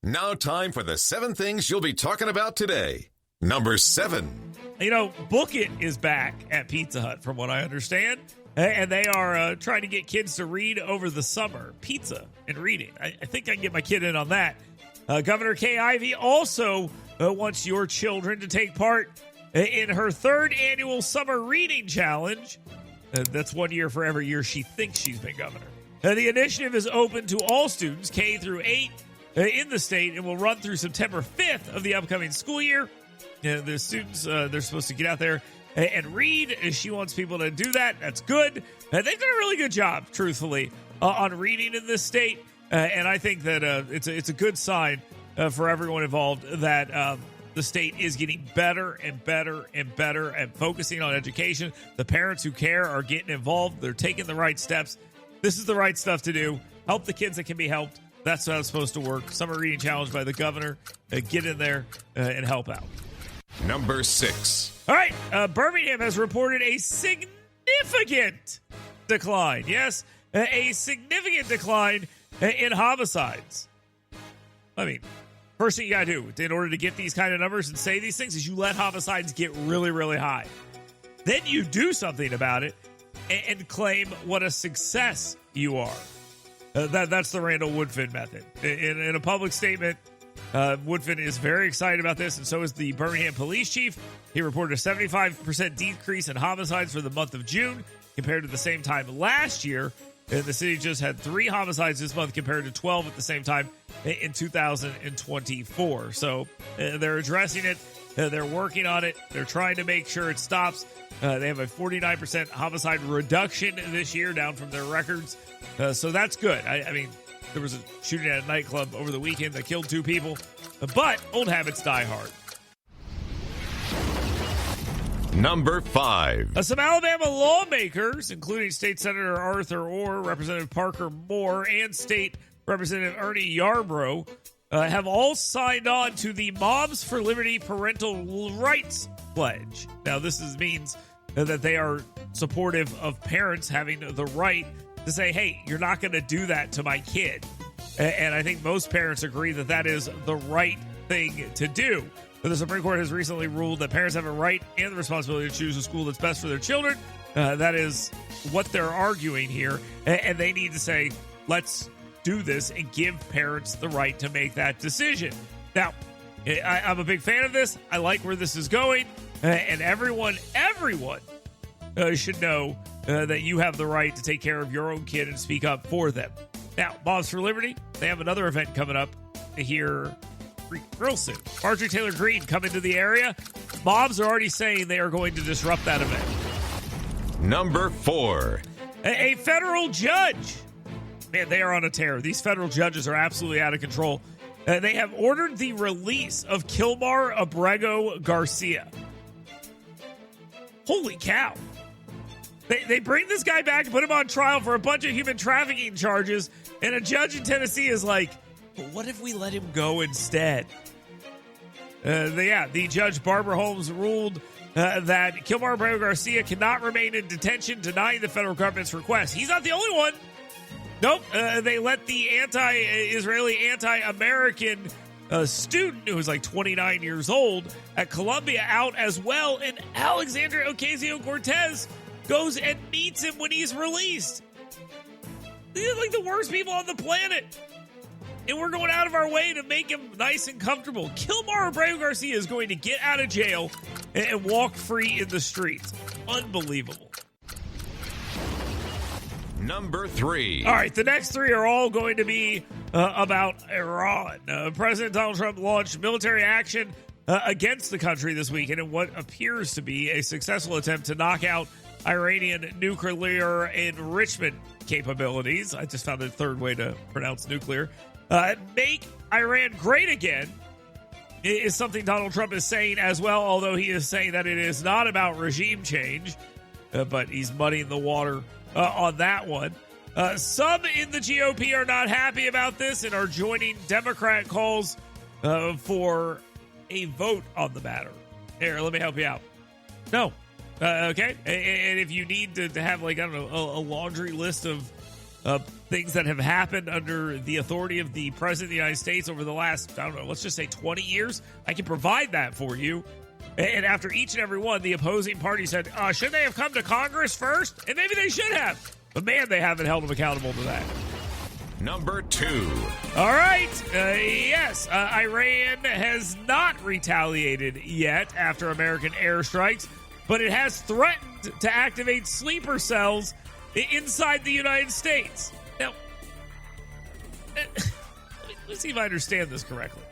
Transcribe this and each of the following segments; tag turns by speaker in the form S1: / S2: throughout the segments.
S1: Now time for the 7 things you'll be talking about today. Number 7.
S2: Book It is back at Pizza Hut, from what I understand. And they are trying to get kids to read over the summer. Pizza and reading. I think I can get my kid in on that. Governor Kay Ivey also wants your children to take part in her 3rd annual Summer Reading Challenge. That's 1 year for every year she thinks she's been governor. The initiative is open to all students, K through 8, in the state, and will run through September 5th of the upcoming school year. The students, they're supposed to get out there and read. She wants people to do that. That's good. They've done a really good job, truthfully, on reading in this state. And I think that it's a good sign for everyone involved that the state is getting better and better and better at focusing on education. The parents who care are getting involved. They're taking the right steps. This is the right stuff to do. Help the kids that can be helped. That's how it's supposed to work. Summer Reading Challenge by the governor. Get in there and help out.
S1: Number 6.
S2: All right. Birmingham has reported a significant decline. Yes, a significant decline in homicides. I mean, first thing you got to do in order to get these kind of numbers and say these things is you let homicides get really, really high. Then you do something about it and claim what a success you are. That's the Randall Woodfin method. In a public statement, Woodfin is very excited about this, and so is the Birmingham police chief. He reported a 75% decrease in homicides for the month of June compared to the same time last year. And the city just had 3 homicides this month compared to 12 at the same time in 2024. So they're addressing it. They're working on it. They're trying to make sure it stops. They have a 49% homicide reduction this year, down from their records. So that's good. I mean, there was a shooting at a nightclub over the weekend that killed 2 people. But old habits die hard.
S1: Number 5.
S2: Some Alabama lawmakers, including State Senator Arthur Orr, Representative Parker Moore, and State Representative Ernie Yarbrough, have all signed on to the Moms for Liberty Parental Rights Pledge. Now, this means that they are supportive of parents having the right to say, hey, you're not going to do that to my kid. And I think most parents agree that that is the right thing to do. The Supreme Court has recently ruled that parents have a right and the responsibility to choose a school that's best for their children. That is what they're arguing here. And they need to say, let's do this and give parents the right to make that decision. Now, I'm a big fan of this. I like where this is going. And everyone should know that you have the right to take care of your own kid and speak up for them. Now, Moms for Liberty, they have another event coming up here real soon. Marjorie Taylor Greene coming to the area. Moms are already saying they are going to disrupt that event.
S1: Number 4.
S2: A federal judge. Man, they are on a tear. These federal judges are absolutely out of control. They have ordered the release of Kilmar Abrego Garcia. Holy cow. They bring this guy back and put him on trial for a bunch of human trafficking charges, and a judge in Tennessee is like, but what if we let him go instead? The judge, Barbara Holmes, ruled that Kilmar Abrego Garcia cannot remain in detention, denying the federal government's request. He's not the only one. Nope. They let the anti-Israeli, anti-American student who was like 29 years old at Columbia out as well, and Alexandria Ocasio-Cortez goes and meets him when he's released. These are like the worst people on the planet. And we're going out of our way to make him nice and comfortable. Kilmar Abrego Garcia is going to get out of jail and walk free in the streets. Unbelievable.
S1: Number 3.
S2: All right, the next 3 are all going to be about Iran. President Donald Trump launched military action against the country this weekend in what appears to be a successful attempt to knock out Iranian nuclear enrichment capabilities. I just found a third way to pronounce nuclear. Make Iran great again is something Donald Trump is saying as well, although he is saying that it is not about regime change, but he's muddying the water on that one. Some in the GOP are not happy about this and are joining Democrat calls for a vote on the matter. Here, let me help you out. No. Okay? And if you need to have, like, I don't know, a laundry list of things that have happened under the authority of the President of the United States over the last, I don't know, let's just say 20 years. I can provide that for you. And after each and every one, the opposing party said, should they have come to Congress first? And maybe they should have. But man, they haven't held them accountable to that.
S1: Number 2.
S2: All right. Yes, Iran has not retaliated yet after American airstrikes, but it has threatened to activate sleeper cells inside the United States. Now, let's see if I understand this correctly.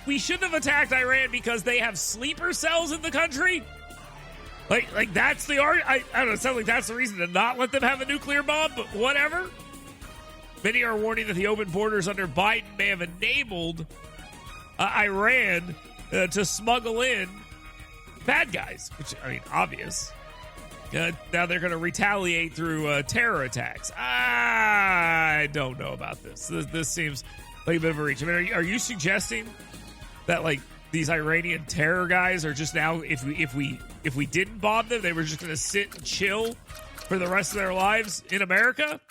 S2: We shouldn't have attacked Iran because they have sleeper cells in the country? Like that's the art. I don't know. It sounds like that's the reason to not let them have a nuclear bomb, but whatever. Many are warning that the open borders under Biden may have enabled Iran to smuggle in bad guys, which, I mean, obvious. Now they're going to retaliate through terror attacks. I don't know about this. This seems like a bit of a reach. I mean, are you suggesting that, like, these Iranian terror guys are just now, if we didn't bomb them, they were just going to sit and chill for the rest of their lives in America?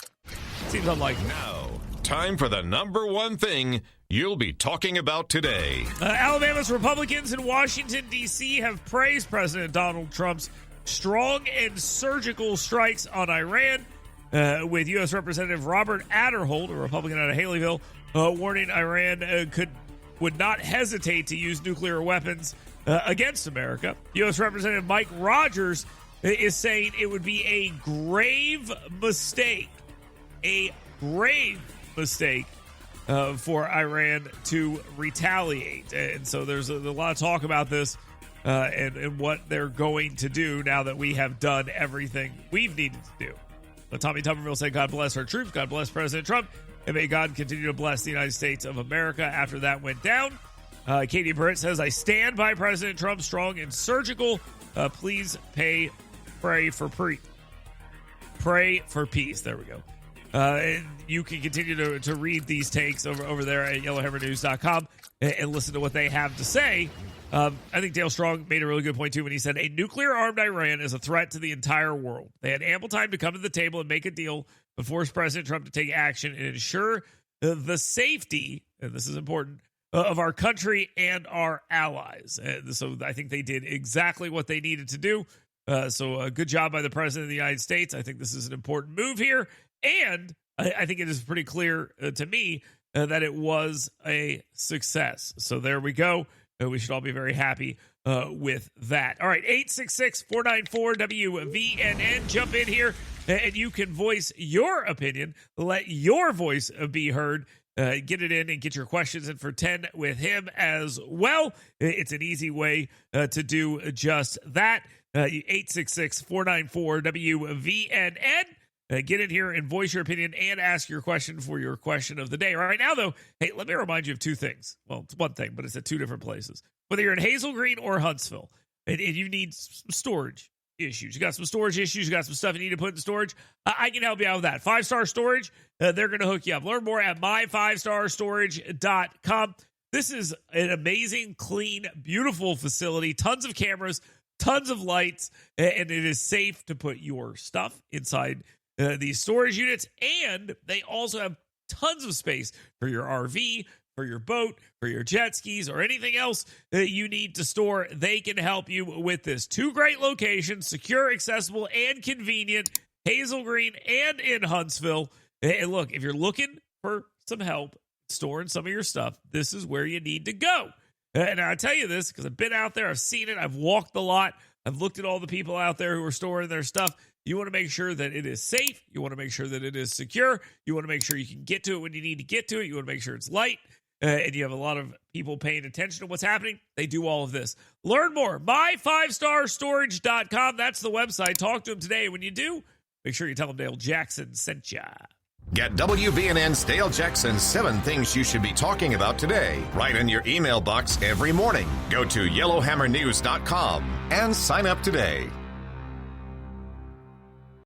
S2: Seems unlikely.
S1: Now, time for the number 1 thing you'll be talking about today.
S2: Alabama's Republicans in Washington, D.C. have praised President Donald Trump's strong and surgical strikes on Iran, with U.S. Representative Robert Aderholt, a Republican out of Haleyville, warning Iran would not hesitate to use nuclear weapons against America. U.S. Representative Mike Rogers is saying it would be a grave mistake for Iran to retaliate. And so there's a lot of talk about this and what they're going to do now that we have done everything we've needed to do. But Tommy Tuberville said, God bless our troops, God bless President Trump, and may God continue to bless the United States of America after that went down. Katie Britt says, I stand by President Trump, strong and surgical. Please pray for peace. There we go. And you can continue to read these takes over there at yellowhammernews.com and listen to what they have to say. I think Dale Strong made a really good point, too, when he said, a nuclear-armed Iran is a threat to the entire world. They had ample time to come to the table and make a deal, but force President Trump to take action and ensure the safety, and this is important, of our country and our allies. So I think they did exactly what they needed to do. So good job by the President of the United States. I think this is an important move here. And I think it is pretty clear to me that it was a success. So there we go. We should all be very happy with that. All right, 866-494-WVNN. Jump in here, and you can voice your opinion. Let your voice be heard. Get it in and get your questions in for 10 with him as well. It's an easy way to do just that. 866-494-WVNN. Get in here and voice your opinion and ask your question for your question of the day. Right now, though, hey, let me remind you of 2 things. Well, it's one thing, but it's at 2 different places. Whether you're in Hazel Green or Huntsville, and you need some storage issues. You got some storage issues. You got some stuff you need to put in storage. I can help you out with that. 5-Star Storage, they're going to hook you up. Learn more at my5starstorage.com. This is an amazing, clean, beautiful facility. Tons of cameras, tons of lights, and it is safe to put your stuff inside these storage units, and they also have tons of space for your RV, for your boat, for your jet skis, or anything else that you need to store. They can help you with this. 2 great locations, secure, accessible, and convenient, Hazel Green and in Huntsville. And look, if you're looking for some help storing some of your stuff, this is where you need to go. And I tell you this because I've been out there, I've seen it, I've walked a lot, I've looked at all the people out there who are storing their stuff. You want to make sure that it is safe. You want to make sure that it is secure. You want to make sure you can get to it when you need to get to it. You want to make sure it's light. And you have a lot of people paying attention to what's happening. They do all of this. Learn more. My5starstorage.com. That's the website. Talk to them today. When you do, make sure you tell them Dale Jackson sent ya.
S1: Get WVNN's Dale Jackson's 7 Things You Should Be Talking About Today right in your email box every morning. Go to yellowhammernews.com and sign up today.